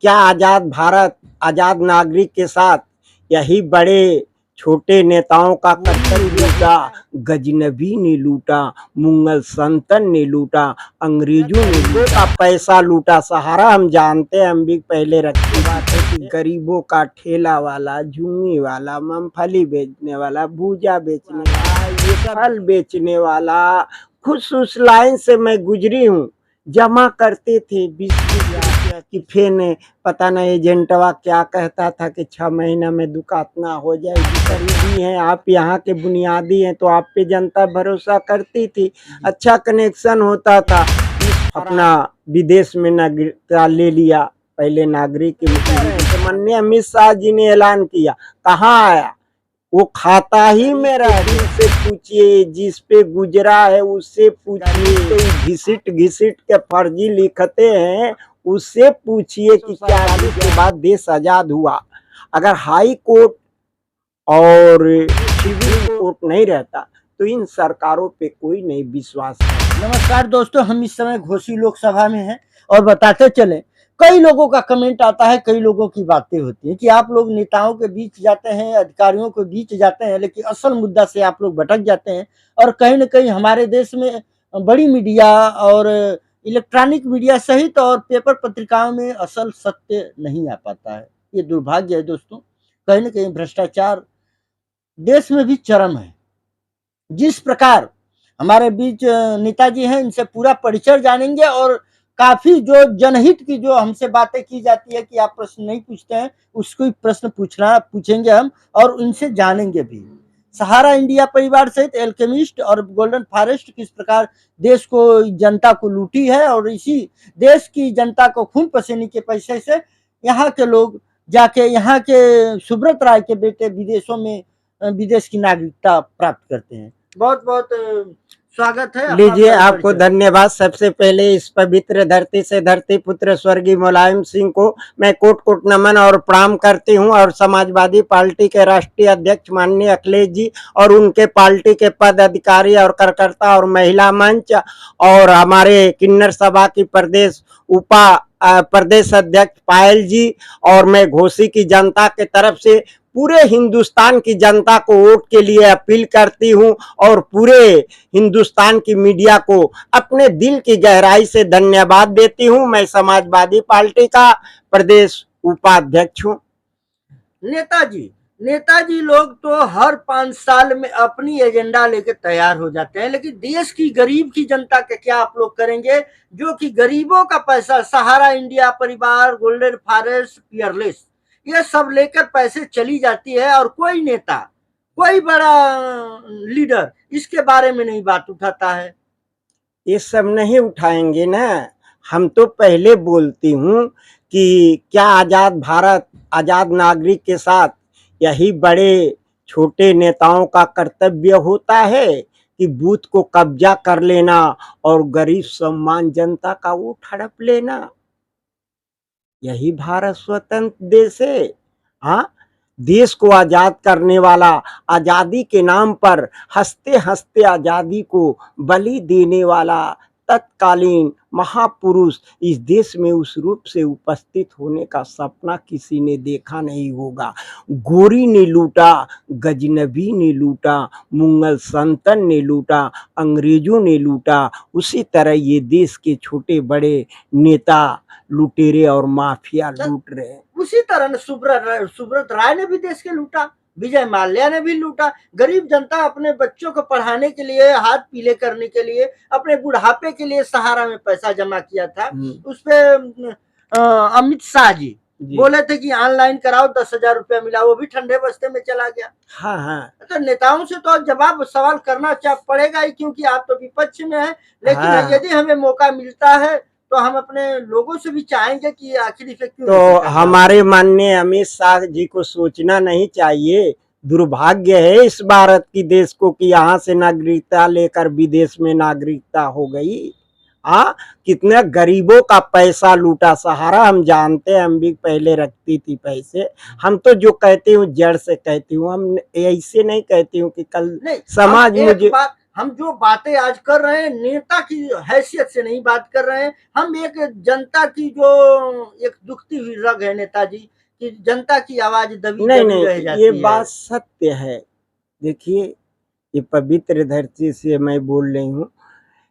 क्या आजाद भारत आजाद नागरिक के साथ यही बड़े छोटे नेताओं का कर्तव्य लूटा, गजनबी ने लूटा, मुगल सल्तनत ने लूटा, अंग्रेजों ने लूटा, पैसा लूटा सहारा। हम जानते हैं, हम भी पहले रखी बात है कि गरीबों का ठेला वाला, झुग्गी वाला, मूंगफली बेचने वाला, भूजा बेचने वाला, ये फल बेचने वाला, खुद उस लाइन से मैं गुजरी हूँ। जमा करते थे 20-20 रुपया की, फिर पता नहीं एजेंटवा क्या कहता था कि 6 महीना में दुकातना हो जाएगी। गरीबी है, आप यहाँ के बुनियादी हैं तो आप पे जनता भरोसा करती थी, अच्छा कनेक्शन होता था। अपना विदेश में नागरिकता ले लिया, पहले नागरिक के माननीय अमित शाह जी ने ऐलान किया, कहाँ आया वो खाता ही मेरा। जिससे पूछिए, जिस पे गुजरा है उससे पूछिए, घिसिट घिसिट के फर्जी लिखते हैं उससे पूछिए कि क्या के बाद देश आजाद हुआ। अगर हाई कोर्ट और सिविल कोर्ट नहीं रहता तो इन सरकारों पे कोई नहीं विश्वास करता। नमस्कार दोस्तों, हम इस समय घोसी लोकसभा में हैं और बताते चले, कई लोगों का कमेंट आता है, कई लोगों की बातें होती हैं कि आप लोग नेताओं के बीच जाते हैं, अधिकारियों के बीच जाते हैं, लेकिन असल मुद्दा से आप लोग भटक जाते हैं। और कहीं न कहीं हमारे देश में बड़ी मीडिया और इलेक्ट्रॉनिक मीडिया सहित और पेपर पत्रिकाओं में असल सत्य नहीं आ पाता है। ये दुर्भाग्य है दोस्तों। कहीं न कहीं भ्रष्टाचार देश में भी चरम है। जिस प्रकार हमारे बीच नेताजी हैं, इनसे पूरा परिचय जानेंगे और काफी जो जनहित की जो हमसे बातें की जाती है कि आप प्रश्न नहीं पूछते हैं, उसको प्रश्न पूछेंगे हम और इनसे जानेंगे भी। सहारा इंडिया परिवार सहित एल्केमिस्ट और गोल्डन फॉरेस्ट किस प्रकार देश को, जनता को लूटी है और इसी देश की जनता को खून पसीने के पैसे से यहाँ के लोग जाके यहाँ के सुब्रत राय के बेटे विदेशों में विदेश की नागरिकता प्राप्त करते हैं। बहुत बहुत स्वागत है। लीजिए, आपको धन्यवाद। सबसे पहले इस पवित्र धरती से धरती पुत्र स्वर्गीय मुलायम सिंह को मैं कोट कोट नमन और प्रणाम करती हूं, और समाजवादी पार्टी के राष्ट्रीय अध्यक्ष माननीय अखिलेश जी और उनके पार्टी के पद अधिकारी और कार्यकर्ता और महिला मंच और हमारे किन्नर सभा की प्रदेश अध्यक्ष पायल जी, और मैं घोसी की जनता के तरफ से पूरे हिंदुस्तान की जनता को वोट के लिए अपील करती हूं और पूरे हिंदुस्तान की मीडिया को अपने दिल की गहराई से धन्यवाद देती हूं। मैं समाजवादी पार्टी का प्रदेश उपाध्यक्ष हूं। नेताजी लोग तो हर 5 साल में अपनी एजेंडा लेकर तैयार हो जाते हैं, लेकिन देश की गरीब की जनता के क्या आप लोग करेंगे? जो कि गरीबों का पैसा सहारा इंडिया परिवार, गोल्डन फॉरेस्ट, पियरलेस, ये सब लेकर पैसे चली जाती है और कोई नेता, कोई बड़ा लीडर इसके बारे में नहीं बात उठाता है। ये सब नहीं उठाएंगे ना। हम तो पहले बोलती हूँ कि क्या आजाद भारत आजाद नागरिक के साथ यही बड़े छोटे नेताओं का कर्तव्य होता है कि बूथ को कब्जा कर लेना और गरीब सम्मान जनता का वोट हड़प लेना। यही भारत स्वतंत्र देश है। हाँ, देश को आजाद करने वाला, आजादी के नाम पर हंसते हंसते आजादी को बलि देने वाला तत्कालीन महापुरुष इस देश में उस रूप से उपस्थित होने का सपना किसी ने देखा नहीं होगा। गोरी ने लूटा, गजनबी ने लूटा, मुगल सल्तनत ने लूटा, अंग्रेजों ने लूटा, उसी तरह ये देश के छोटे बड़े नेता लुटेरे और माफिया लूट रहे हैं। उसी तरह सुब्रत राय ने भी देश के लूटा, विजय माल्या ने भी लूटा। गरीब जनता अपने बच्चों को पढ़ाने के लिए, हाथ पीले करने के लिए, अपने बुढ़ापे के लिए सहारा में पैसा जमा किया था। उस पे अमित शाह जी बोले थे कि ऑनलाइन कराओ, 10,000 रुपया मिला, वो भी ठंडे बस्ते में चला गया। हाँ हाँ, तो नेताओं से तो जवाब सवाल करना पड़ेगा ही, क्योंकि आप तो विपक्ष में है। लेकिन हाँ, यदि हमें मौका मिलता है तो हम अपने लोगों से भी चाहेंगे कि आखिर इसे क्यों। तो हमारे माननीय अमित शाह जी को सोचना नहीं चाहिए? दुर्भाग्य है इस भारत की देश को कि यहाँ से नागरिकता लेकर विदेश में नागरिकता हो गई। कितने गरीबों का पैसा लूटा सहारा। हम जानते हैं, हम भी पहले रखती थी पैसे। हम तो जो कहती हूँ जड़ से कहती हूँ, हम ऐसे नहीं कहती हूँ कि कल समाज मुझे हम जो बातें आज कर रहे हैं नेता की हैसियत से नहीं बात कर रहे हैं, हम एक जनता की जो एक दुखती हुई रग है नेताजी, कि जनता की आवाज दबी नहीं दबी रह नहीं, जाती ये है। बात सत्य है। देखिए, ये पवित्र धरती से मैं बोल रही हूँ,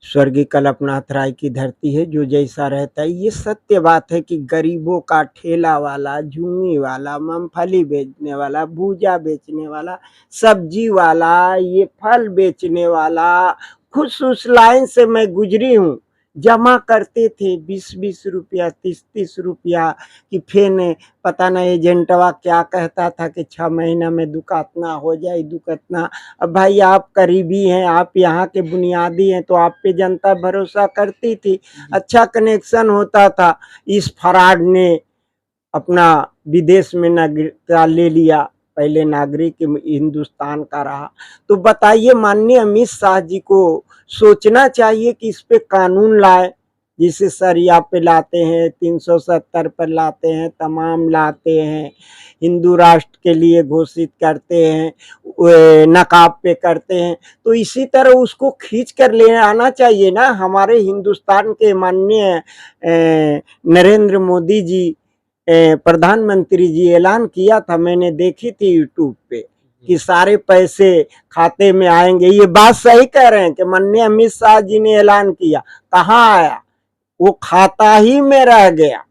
स्वर्गीय कल्पनाथ राय की धरती है। जो जैसा रहता है, ये सत्य बात है कि गरीबों का ठेला वाला, झुग्गी वाला, मूंगफली बेचने वाला, भूजा बेचने वाला, सब्जी वाला, ये फल बेचने वाला, खुद उस लाइन से मैं गुजरी हूँ। जमा करते थे 20-20 रुपया, 30-30 रुपया, कि फिर पता नहीं एजेंटवा क्या कहता था कि 6 महीना में दुकातना हो जाए, दुकतना। अब भाई आप करीबी हैं, आप यहाँ के बुनियादी हैं, तो आप पे जनता भरोसा करती थी, अच्छा कनेक्शन होता था। इस फराड ने अपना विदेश में नागरिकता ले लिया, पहले नागरिक हिंदुस्तान का रहा। तो बताइए, माननीय अमित शाह जी को सोचना चाहिए कि इस पे कानून लाए, जिसे सरिया पे लाते हैं, 370 पर लाते हैं, तमाम लाते हैं, हिंदू राष्ट्र के लिए घोषित करते हैं, नकाब पे करते हैं। तो इसी तरह उसको खींच कर ले आना चाहिए ना। हमारे हिंदुस्तान के माननीय नरेंद्र मोदी जी, प्रधानमंत्री जी ऐलान किया था, मैंने देखी थी यूट्यूब पे, कि सारे पैसे खाते में आएंगे। ये बात सही कह रहे हैं कि माननीय अमित शाह जी ने ऐलान किया, कहाँ आया? वो खाता ही में रह गया।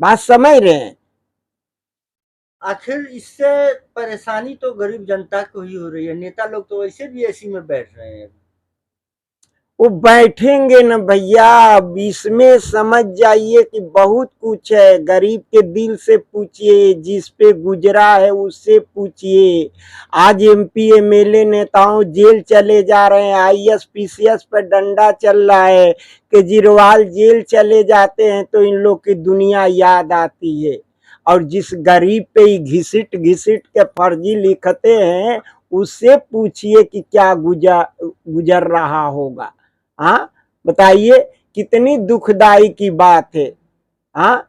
बात समझ रहे हैं? आखिर इससे परेशानी तो गरीब जनता को ही हो रही है, नेता लोग तो वैसे भी एसी में बैठ रहे हैं। वो बैठेंगे न भैया। अब इसमें समझ जाइए कि बहुत कुछ है। गरीब के दिल से पूछिए, जिस पे गुजरा है उससे पूछिए। आज एमपी एमएलए नेताओं जेल चले जा रहे हैं, आईएएस पीसीएस पर डंडा चल रहा है, केजरीवाल जेल चले जाते हैं तो इन लोग की दुनिया याद आती है। और जिस गरीब पे ही घिसिट घिसिट के फर्जी लिखते हैं, उससे पूछिए कि क्या गुजर रहा होगा। हाँ, बताइए, कितनी दुखदाई की बात है। हाँ,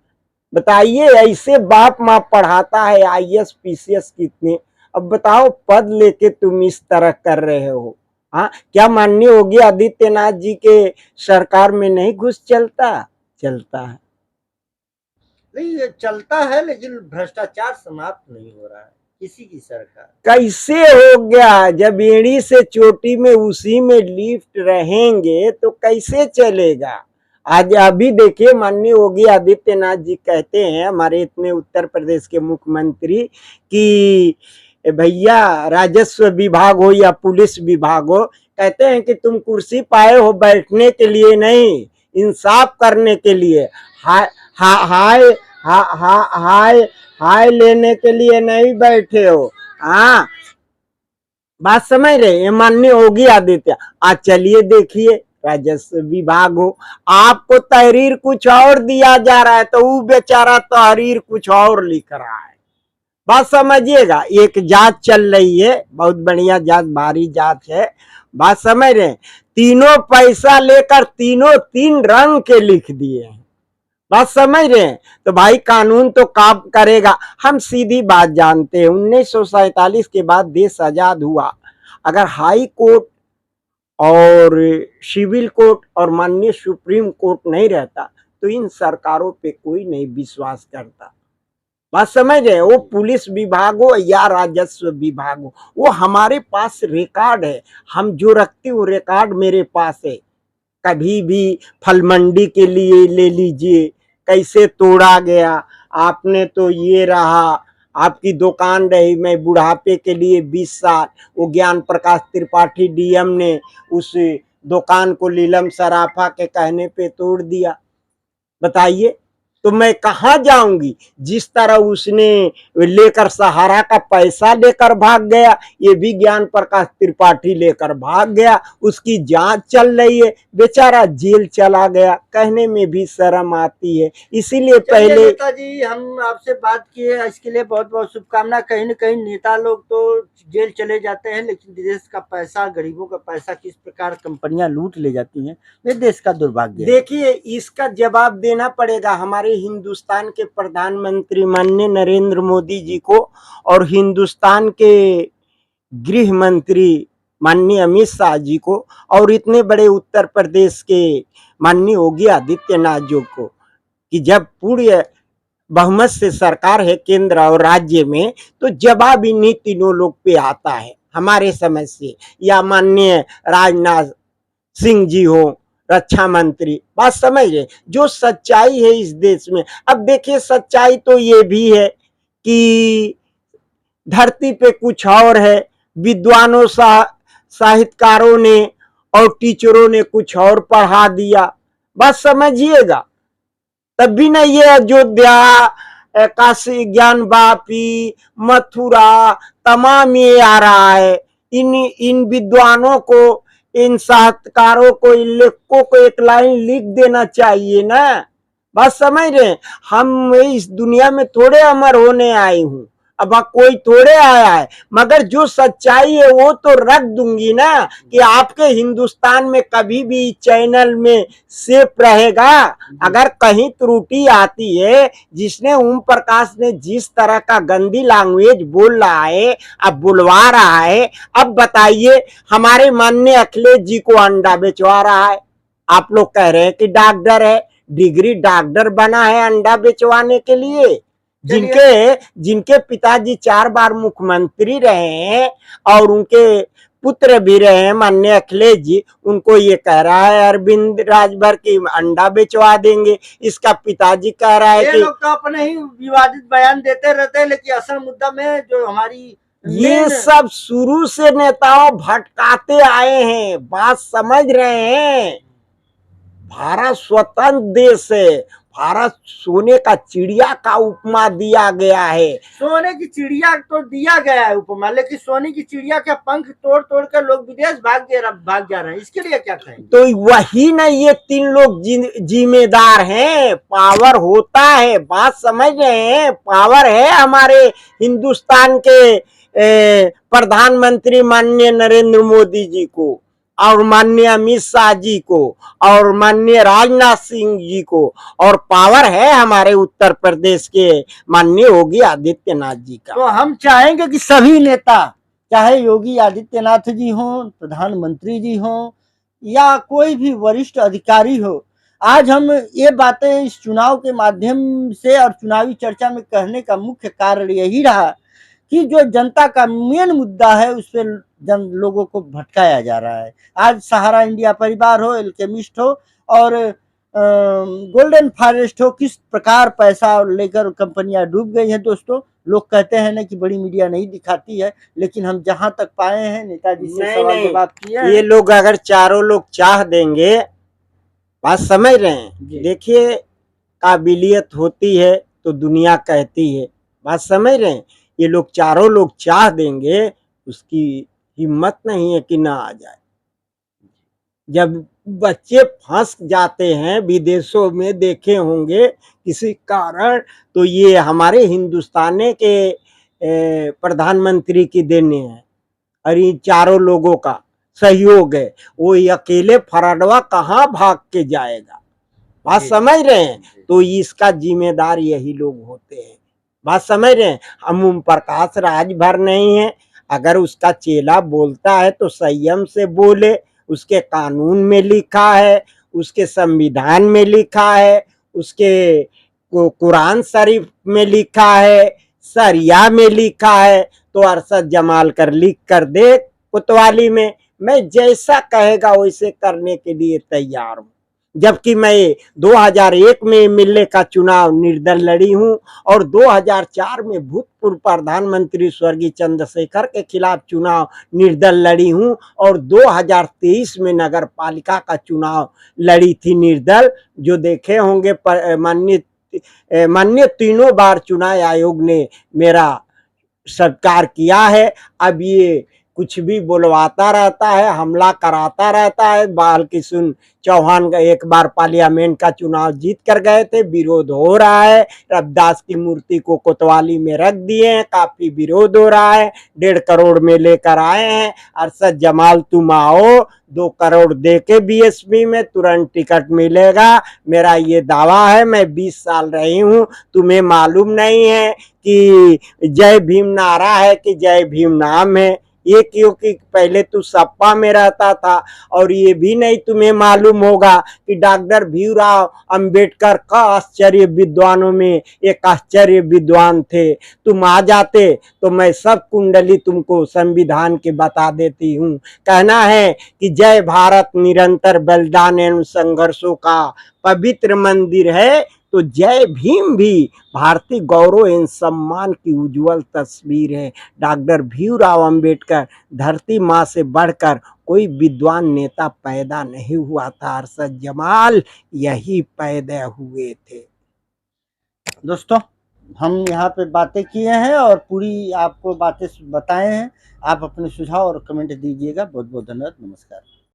बताइए, ऐसे बाप माँ पढ़ाता है आईएएस पीसीएस कितने। अब बताओ, पद लेके तुम इस तरह कर रहे हो। हाँ, क्या माननीय योगी आदित्यनाथ जी के सरकार में नहीं घुस चलता? चलता है। नहीं, ये चलता है, लेकिन भ्रष्टाचार समाप्त नहीं हो रहा है किसी की सरकार। कैसे हो गया? जब एड़ी से चोटी में उसी में लिफ्ट रहेंगे तो कैसे चलेगा? आज अभी देखिए, माननीय योगी आदित्यनाथ जी कहते हैं, हमारे इतने उत्तर प्रदेश के मुख्यमंत्री, कि भैया राजस्व विभाग हो या पुलिस विभाग हो, कहते हैं कि तुम कुर्सी पाए हो बैठने के लिए नहीं, इंसाफ करने के लिए। हाय हाय हाय हाय हाय लेने के लिए नहीं बैठे हो। हाँ, बात समझ रहे हैं? माननीय योगी आदित्य, आज चलिए देखिए, राजस्व विभाग हो, आपको तहरीर कुछ और दिया जा रहा है, तो वो बेचारा तहरीर कुछ और लिख रहा है। बात समझिएगा, एक जांच चल रही है, बहुत बढ़िया जांच, भारी जांच है। बात समझ रहे हैं? तीनों पैसा लेकर तीनों 3 रंग के लिख दिए हैं। बात समझ रहे हैं? तो भाई कानून तो काम करेगा। हम सीधी बात जानते हैं, 1947 के बाद देश आजाद हुआ। अगर हाई कोर्ट और सिविल कोर्ट और माननीय सुप्रीम कोर्ट नहीं रहता, तो इन सरकारों पे कोई नहीं विश्वास करता। बात समझ रहे हैं? वो पुलिस विभाग हो या राजस्व विभाग हो, वो हमारे पास रिकॉर्ड है। हम जो रखते वो रिकॉर्ड मेरे पास है। कभी भी फल मंडी के लिए ले लीजिए, कैसे तोड़ा गया, आपने तो ये रहा, आपकी दुकान रही, मैं बुढ़ापे के लिए 20 साल, वो ज्ञान प्रकाश त्रिपाठी डीएम ने उस दुकान को नीलम सराफा के कहने पे तोड़ दिया। बताइए, तो मैं कहाँ जाऊंगी? जिस तरह उसने लेकर सहारा का पैसा लेकर भाग गया, ये भी ज्ञान प्रकाश त्रिपाठी लेकर भाग गया। उसकी जांच चल रही है, बेचारा जेल चला गया, कहने में भी शर्म आती है। इसीलिए पहले नेताजी, हम आपसे बात किए, इसके लिए बहुत बहुत शुभकामना। कहीं न कहीं नेता लोग तो जेल चले जाते हैं, लेकिन देश का पैसा, गरीबों का पैसा किस प्रकार कंपनियां लूट ले जाती हैं, ये देश का दुर्भाग्य है। देखिए, इसका जवाब देना पड़ेगा हमारे हिंदुस्तान के प्रधानमंत्री माननीय नरेंद्र मोदी जी को, और हिंदुस्तान के गृह मंत्री माननीय अमित शाह जी को और इतने बड़े उत्तर प्रदेश के माननीय योगी आदित्यनाथ जी को कि जब पूर्ण बहुमत से सरकार है केंद्र और राज्य में, तो जवाब इन्हीं तीनों लोग पे आता है हमारे समझ से। या माननीय राजनाथ सिंह जी हो, रक्षा मंत्री, बात समझ रहे, जो सच्चाई है इस देश में। अब देखिए सच्चाई तो ये भी है कि धरती पे कुछ और है, विद्वानों साहित्यकारों ने और टीचरों ने कुछ और पढ़ा दिया, बस समझिएगा। तब भी नहीं ये अयोध्या, काशी, ज्ञान वापी, मथुरा, तमाम ये आ रहा है। इन विद्वानों को, इन साहित्यकारों को, इन लेखकों को एक लाइन लिख देना चाहिए ना। बात समझ रहे हैं, हम इस दुनिया में थोड़े अमर होने आए हूं, अब कोई थोड़े आया है, मगर जो सच्चाई है वो तो रख दूंगी ना कि आपके हिंदुस्तान में कभी भी चैनल में सेफ रहेगा। अगर कहीं त्रुटि आती है, जिसने ओम प्रकाश ने जिस तरह का गंदी लैंग्वेज बोल रहा है, अब बुलवा रहा है, अब बताइए हमारे माननीय अखिलेश जी को अंडा बेचवा रहा है। आप लोग कह रहे हैं कि डॉक्टर है, डिग्री डॉक्टर बना है अंडा बेचवाने के लिए। जिनके पिताजी 4 बार मुख्यमंत्री रहे हैं और उनके पुत्र भी रहे हैं माननीय अखिलेश जी, उनको ये कह रहा है अरविंद राजभर की अंडा बेचवा देंगे। इसका पिताजी कह रहा है ये कि लोग तो अपने ही विवादित बयान देते रहते हैं, लेकिन असल मुद्दा में जो हमारी ये सब शुरू से नेताओं भटकाते आए हैं, बात समझ रहे हैं। भारत स्वतंत्र देश है, भारत सोने का चिड़िया का उपमा दिया गया है। सोने की चिड़िया तो दिया गया है उपमा, लेकिन सोने की चिड़िया के पंख तोड़ तोड़ कर लोग विदेश भाग जा रहे हैं, इसके लिए क्या कहें? तो वही ना, ये 3 लोग जिम्मेदार हैं। पावर होता है, बात समझ रहे हैं, पावर है हमारे हिंदुस्तान के प्रधानमंत्री माननीय नरेंद्र मोदी जी को और माननीय अमित शाह जी को और माननीय राजनाथ सिंह जी को, और पावर है हमारे उत्तर प्रदेश के माननीय योगी आदित्यनाथ जी का। तो हम चाहेंगे कि सभी नेता, चाहे योगी आदित्यनाथ जी हों, प्रधानमंत्री जी हों या कोई भी वरिष्ठ अधिकारी हो, आज हम ये बातें इस चुनाव के माध्यम से और चुनावी चर्चा में कहने का मुख्य कारण यही रहा कि जो जनता का मेन मुद्दा है उस पर लोगों को भटकाया जा रहा है। आज सहारा इंडिया परिवार हो, एल्केमिस्ट हो और गोल्डन फॉरेस्ट हो, किस प्रकार पैसा लेकर कंपनियां डूब गई हैं। दोस्तों, लोग कहते हैं ना कि बड़ी मीडिया नहीं दिखाती है, लेकिन हम जहां तक पाए हैं नेताजी से सवाल जवाब किए हैं। ये लोग अगर चारों लोग चाह देंगे, बात समझ रहे हैं, देखिए काबिलियत होती है तो दुनिया कहती है, बात समझ रहे हैं। ये लोग चारों लोग चाह देंगे, उसकी हिम्मत नहीं है कि ना आ जाए। जब बच्चे फंस जाते हैं विदेशों में, देखे होंगे किसी कारण, तो ये हमारे हिंदुस्तान के प्रधानमंत्री की देने हैं और इन चारों लोगों का सहयोग है। वो अकेले फरडवा कहाँ भाग के जाएगा, बात समझ रहे हैं। तो इसका जिम्मेदार यही लोग होते हैं, बात समझ रहे हैं। हम ओम प्रकाश राजभर नहीं है, अगर उसका चेला बोलता है तो संयम से बोले। उसके कानून में लिखा है, उसके संविधान में लिखा है, उसके कुरान शरीफ में लिखा है, सरिया में लिखा है, तो अरशद जमाल कर लिख कर दे कोतवाली में। मैं जैसा कहेगा वैसे करने के लिए तैयार हूँ। जबकि मैं 2001 में एमएलए का चुनाव निर्दल लड़ी हूं और 2004 में भूतपूर्व प्रधानमंत्री स्वर्गीय चंद्रशेखर के खिलाफ चुनाव निर्दल लड़ी हूं और 2023 में नगर पालिका का चुनाव लड़ी थी निर्दल। जो देखे होंगे माननीय तीनों बार चुनाव आयोग ने मेरा सत्कार किया है। अब ये कुछ भी बुलवाता रहता है, हमला कराता रहता है। बालकृष्ण चौहान का एक बार पार्लियामेंट का चुनाव जीत कर गए थे, विरोध हो रहा है। रविदास की मूर्ति को कोतवाली में रख दिए हैं, काफी विरोध हो रहा है। 1.5 करोड़ में लेकर आए हैं। अरशद जमाल तुम आओ, 2 करोड़ दे के बीएसपी में तुरंत टिकट मिलेगा। मेरा ये दावा है, मैं 20 साल रही हूँ। तुम्हें मालूम नहीं है कि जय भीम नारा है कि जय भीम नाम है। ये क्योंकि पहले तू सपा में रहता था। और ये भी नहीं तुम्हें मालूम होगा कि डॉक्टर भीमराव अंबेडकर का आश्चर्य विद्वानों में एक आश्चर्य विद्वान थे। तुम आ जाते तो मैं सब कुंडली तुमको संविधान के बता देती हूँ। कहना है कि जय भारत निरंतर बलिदान एवं संघर्षों का पवित्र मंदिर है, तो जय भीम भी भारतीय गौरव एवं सम्मान की उज्जवल तस्वीर है। डॉक्टर भीमराव अंबेडकर धरती माँ से बढ़कर कोई विद्वान नेता पैदा नहीं हुआ था अरशद जमाल, यही पैदा हुए थे। दोस्तों, हम यहाँ पे बातें किए हैं और पूरी आपको बातें बताए हैं। आप अपने सुझाव और कमेंट दीजिएगा। बहुत बहुत धन्यवाद। नमस्कार।